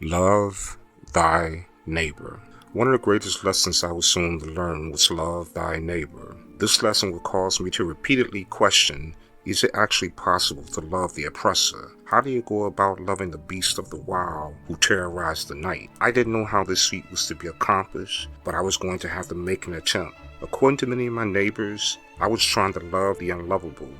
Love thy neighbor. One of the greatest lessons I was soon to learn was love thy neighbor. This lesson would cause me to repeatedly question, is it actually possible to love the oppressor? How do you go about loving the beast of the wild who terrorize the night? I didn't know how this feat was to be accomplished, but I was going to have to make an attempt. According to many of my neighbors, I was trying to love the unlovable.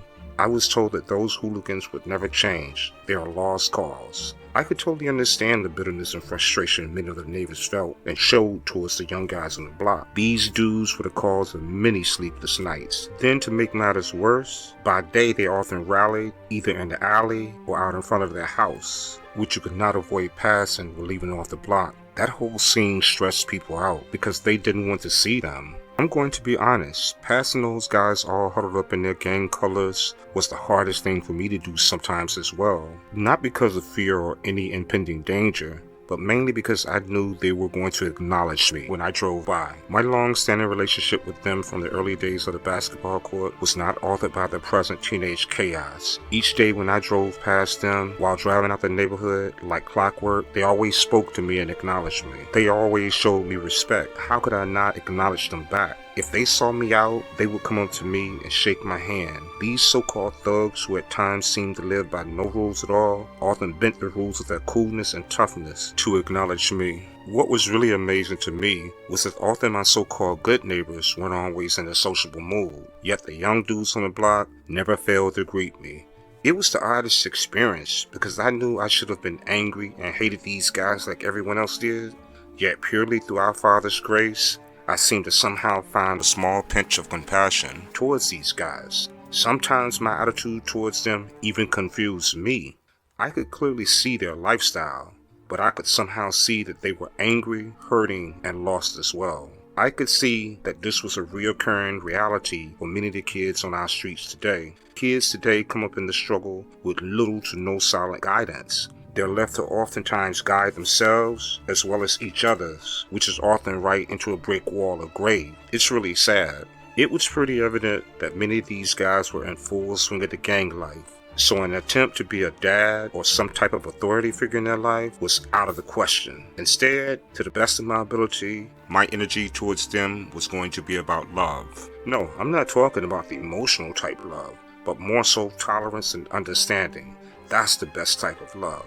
I was told that those hooligans would never change. They are a lost cause. I could totally understand the bitterness and frustration many of the neighbors felt and showed towards the young guys on the block. These dudes were the cause of many sleepless nights. Then to make matters worse, by day they often rallied either in the alley or out in front of their house, which you could not avoid passing or leaving off the block. That whole scene stressed people out because they didn't want to see them. I'm going to be honest, passing those guys all huddled up in their gang colors was the hardest thing for me to do sometimes as well. Not because of fear or any impending danger, but mainly because I knew they were going to acknowledge me when I drove by. My long-standing relationship with them from the early days of the basketball court was not altered by the present teenage chaos. Each day when I drove past them while driving out the neighborhood like clockwork, they always spoke to me and acknowledged me. They always showed me respect. How could I not acknowledge them back? If they saw me out, they would come up to me and shake my hand. These so-called thugs who at times seemed to live by no rules at all, often bent the rules of their coolness and toughness to acknowledge me. What was really amazing to me was that often my so-called good neighbors weren't always in a sociable mood, yet the young dudes on the block never failed to greet me. It was the oddest experience because I knew I should have been angry and hated these guys like everyone else did, yet purely through our Father's grace, I seemed to somehow find a small pinch of compassion towards these guys. Sometimes my attitude towards them even confused me. I could clearly see their lifestyle, but I could somehow see that they were angry, hurting, and lost as well. I could see that this was a reoccurring reality for many of the kids on our streets today. Kids today come up in the struggle with little to no solid guidance. They're left to oftentimes guide themselves as well as each other's, which is often right into a brick wall or grave. It's really sad. It was pretty evident that many of these guys were in full swing of the gang life, so an attempt to be a dad or some type of authority figure in their life was out of the question. Instead, to the best of my ability, my energy towards them was going to be about love. No, I'm not talking about the emotional type love, but more so tolerance and understanding. That's the best type of love.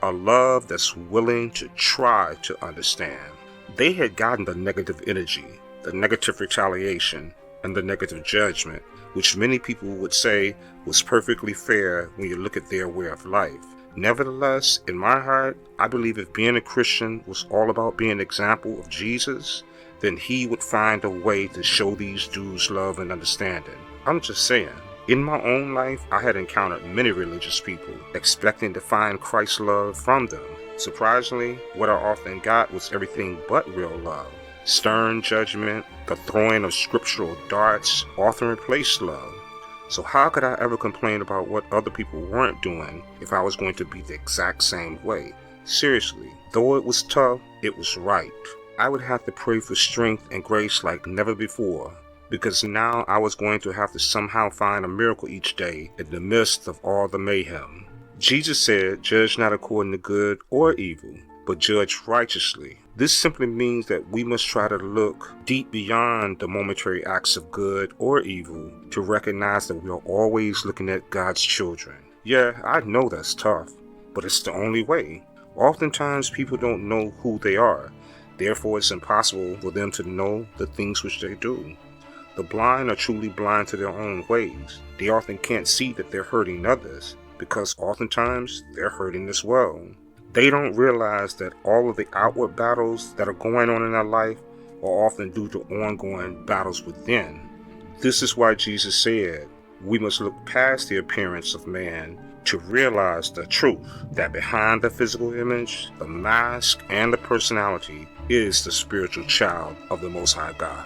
A love that's willing to try to understand. They had gotten the negative energy, the negative retaliation, and the negative judgment, which many people would say was perfectly fair when you look at their way of life. Nevertheless, in my heart, I believe if being a Christian was all about being an example of Jesus, then he would find a way to show these dudes love and understanding. I'm just saying. In my own life, I had encountered many religious people, expecting to find Christ's love from them. Surprisingly, what I often got was everything but real love. Stern judgment, the throwing of scriptural darts often replaced love. So how could I ever complain about what other people weren't doing if I was going to be the exact same way? Seriously, though it was tough, it was right. I would have to pray for strength and grace like never before, because now I was going to have to somehow find a miracle each day in the midst of all the mayhem. Jesus said, "Judge not according to good or evil, but judge righteously." This simply means that we must try to look deep beyond the momentary acts of good or evil to recognize that we are always looking at God's children. Yeah, I know that's tough, but it's the only way. Oftentimes people don't know who they are, therefore it's impossible for them to know the things which they do. The blind are truly blind to their own ways. They often can't see that they're hurting others because oftentimes they're hurting as well. They don't realize that all of the outward battles that are going on in their life are often due to ongoing battles within. This is why Jesus said we must look past the appearance of man to realize the truth that behind the physical image, the mask, and the personality is the spiritual child of the Most High God.